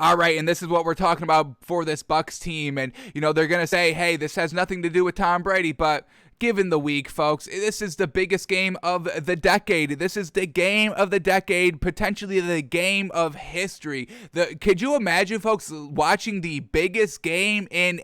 all right, and this is what we're talking about for this Bucs team. And, they're going to say, hey, this has nothing to do with Tom Brady, but given the week, folks, this is the biggest game of the decade. This is the game of the decade, potentially the game of history. Could you imagine, folks, watching the biggest game in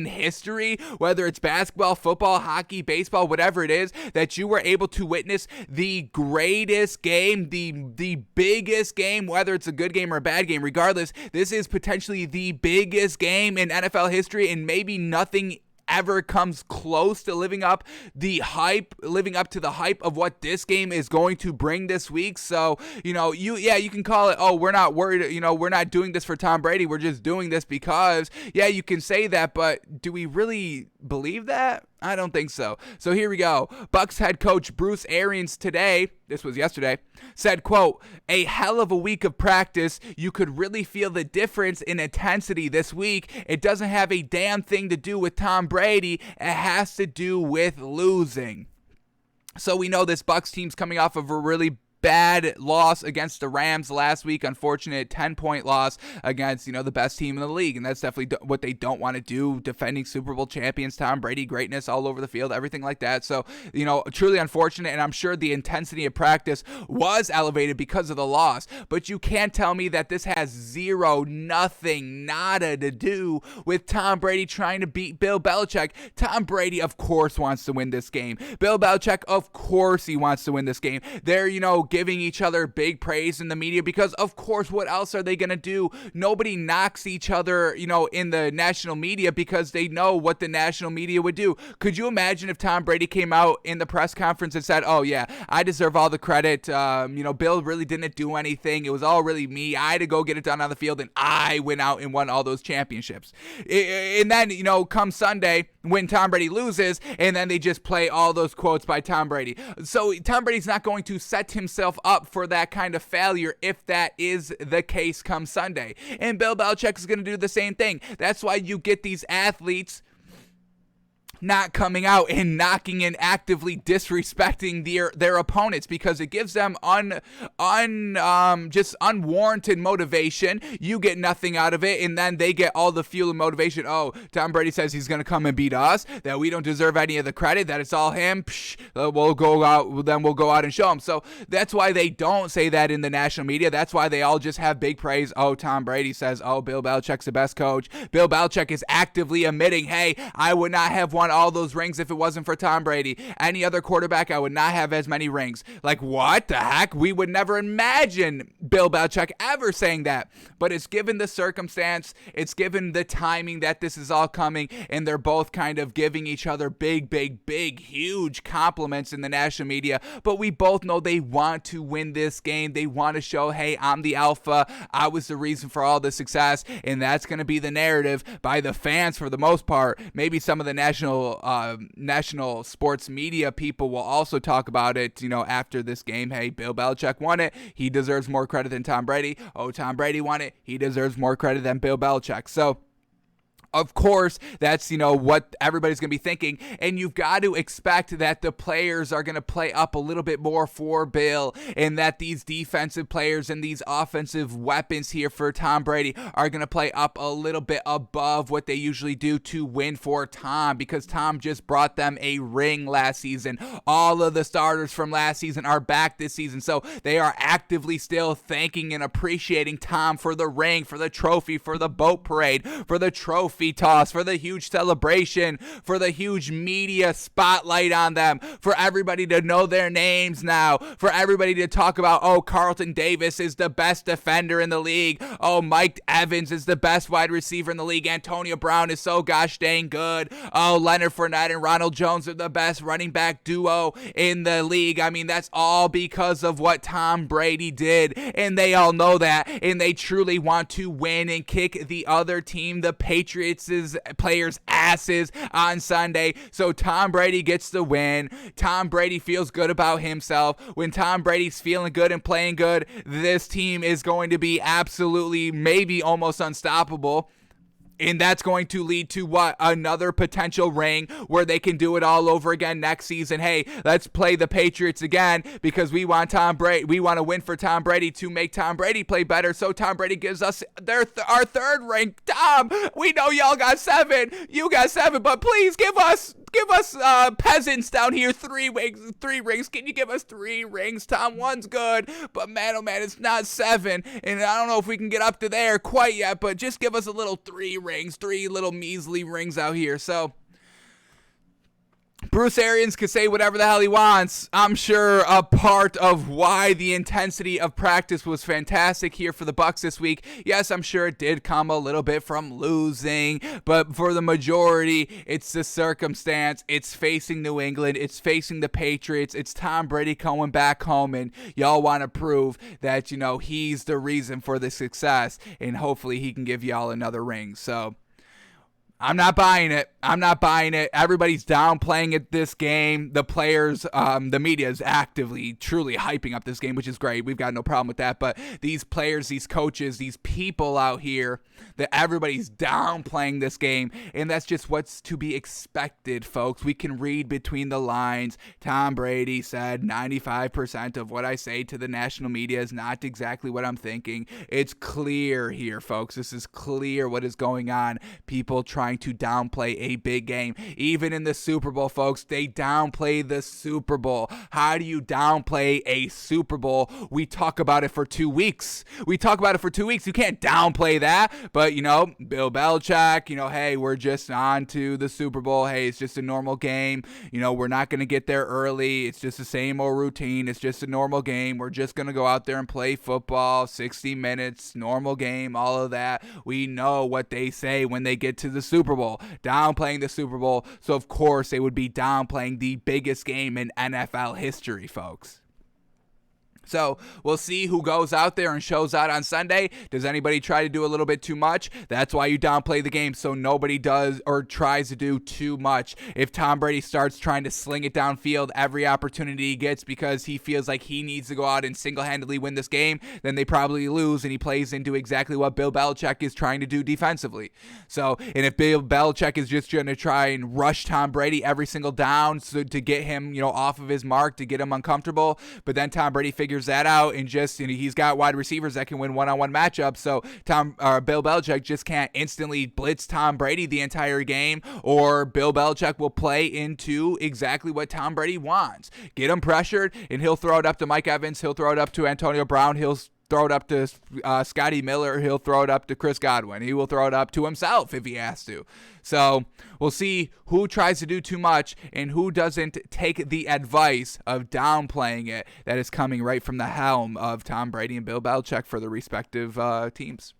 history, whether it's basketball, football, hockey, baseball, whatever it is, that you were able to witness the greatest game, the biggest game, whether it's a good game or a bad game, regardless, this is potentially the biggest game in NFL history, and maybe nothing ever comes close to living up to the hype of what this game is going to bring this week. So, you can call it, oh, we're not worried, we're not doing this for Tom Brady, we're just doing this because, you can say that, but do we really believe that? I don't think so. So here we go. Bucs head coach Bruce Arians today, this was yesterday, said, quote, a hell of a week of practice. You could really feel the difference in intensity this week. It doesn't have a damn thing to do with Tom Brady. It has to do with losing. So we know this Bucs team's coming off of a really bad loss against the Rams last week. Unfortunate 10-point loss against, the best team in the league. And that's definitely what they don't want to do. Defending Super Bowl champions, Tom Brady, greatness all over the field, everything like that. So, truly unfortunate. And I'm sure the intensity of practice was elevated because of the loss. But you can't tell me that this has zero, nothing, nada to do with Tom Brady trying to beat Bill Belichick. Tom Brady, of course, wants to win this game. Bill Belichick, of course, he wants to win this game. They're, giving each other big praise in the media because, of course, what else are they going to do? Nobody knocks each other, in the national media because they know what the national media would do. Could you imagine if Tom Brady came out in the press conference and said, oh, yeah, I deserve all the credit. Bill really didn't do anything. It was all really me. I had to go get it done on the field, and I went out and won all those championships. And then, come Sunday when Tom Brady loses, and then they just play all those quotes by Tom Brady. So Tom Brady's not going to set himself up for that kind of failure if that is the case come Sunday. And Bill Belichick is going to do the same thing. That's why you get these athletes not coming out and knocking and actively disrespecting their opponents, because it gives them just unwarranted motivation. You get nothing out of it, and then they get all the fuel and motivation. Oh, Tom Brady says he's going to come and beat us, that we don't deserve any of the credit, that it's all him. We'll go out and show him. So that's why they don't say that in the national media. That's why they all just have big praise. Oh, Tom Brady says, oh, Bill Belichick's the best coach. Bill Belichick is actively admitting, hey, I would not have won all those rings if it wasn't for Tom Brady. Any other quarterback, I would not have as many rings. Like, what the heck? We would never imagine Bill Belichick ever saying that. But it's given the circumstance, it's given the timing that this is all coming, and they're both kind of giving each other big, huge compliments in the national media. But we both know they want to win this game. They want to show, hey, I'm the alpha. I was the reason for all the success, and that's going to be the narrative by the fans for the most part. Maybe some of the national sports media people will also talk about it, after this game. Hey, Bill Belichick won it. He deserves more credit than Tom Brady. Oh, Tom Brady won it. He deserves more credit than Bill Belichick. So, of course, that's, what everybody's going to be thinking. And you've got to expect that the players are going to play up a little bit more for Bill, and that these defensive players and these offensive weapons here for Tom Brady are going to play up a little bit above what they usually do to win for Tom, because Tom just brought them a ring last season. All of the starters from last season are back this season. So they are actively still thanking and appreciating Tom for the ring, for the trophy, for the boat parade, for the trophy toss, for the huge celebration, for the huge media spotlight on them, for everybody to know their names now, for everybody to talk about, oh, Carlton Davis is the best defender in the league, oh, Mike Evans is the best wide receiver in the league, Antonio Brown is so gosh dang good, oh, Leonard Fournette and Ronald Jones are the best running back duo in the league. I mean, that's all because of what Tom Brady did, and they all know that, and they truly want to win and kick the other team, the Patriots, players' asses on Sunday. So Tom Brady gets the win. Tom Brady feels good about himself. When Tom Brady's feeling good and playing good, this team is going to be absolutely, maybe almost unstoppable. And that's going to lead to what? Another potential ring where they can do it all over again next season. Hey, let's play the Patriots again because we want Tom Brady. We want to win for Tom Brady to make Tom Brady play better. So Tom Brady gives us our third ring. Tom, we know y'all got 7. You got 7, but please give us peasants down here 3 rings. Can you give us 3 rings, Tom? 1's good, but man, oh man, it's not 7, and I don't know if we can get up to there quite yet, but just give us a little 3 rings, 3 little measly rings out here. So Bruce Arians can say whatever the hell he wants. I'm sure a part of why the intensity of practice was fantastic here for the Bucs this week. Yes, I'm sure it did come a little bit from losing, but for the majority, it's the circumstance. It's facing New England. It's facing the Patriots. It's Tom Brady coming back home, and y'all want to prove that, he's the reason for the success, and hopefully he can give y'all another ring. So I'm not buying it. Everybody's downplaying it this game. The players, the media is actively, truly hyping up this game, which is great. We've got no problem with that. But these players, these coaches, these people out here, that everybody's downplaying this game. And that's just what's to be expected, folks. We can read between the lines. Tom Brady said 95% of what I say to the national media is not exactly what I'm thinking. It's clear here, folks. This is clear what is going on. People trying to downplay a big game. Even in the Super Bowl, folks, they downplay the Super Bowl. How do you downplay a Super Bowl? We talk about it for 2 weeks. You can't downplay that. But, Bill Belichick, hey, we're just on to the Super Bowl. Hey, it's just a normal game. We're not going to get there early. It's just the same old routine. It's just a normal game. We're just going to go out there and play football, 60 minutes, normal game, all of that. We know what they say when they get to the Super Bowl, downplaying the Super Bowl. So, of course, they would be downplaying the biggest game in NFL history, folks. So we'll see who goes out there and shows out on Sunday. Does anybody try to do a little bit too much? That's why you downplay the game, so nobody does or tries to do too much. If Tom Brady starts trying to sling it downfield every opportunity he gets because he feels like he needs to go out and single-handedly win this game, then they probably lose, and he plays into exactly what Bill Belichick is trying to do defensively. So, and if Bill Belichick is just going to try and rush Tom Brady every single down to get him, off of his mark, to get him uncomfortable, but then Tom Brady figures that out and just he's got wide receivers that can win one-on-one matchups, so Bill Belichick just can't instantly blitz Tom Brady the entire game, or Bill Belichick will play into exactly what Tom Brady wants. Get him pressured, and he'll throw it up to Mike Evans, he'll throw it up to Antonio Brown, he'll throw it up to Scotty Miller, he'll throw it up to Chris Godwin, he will throw it up to himself if he has to. So we'll see who tries to do too much and who doesn't take the advice of downplaying it that is coming right from the helm of Tom Brady and Bill Belichick for the respective teams.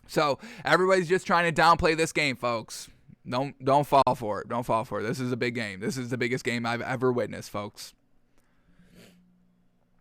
So everybody's just trying to downplay this game, folks. Don't fall for it. This is a big game. This is the biggest game I've ever witnessed, folks.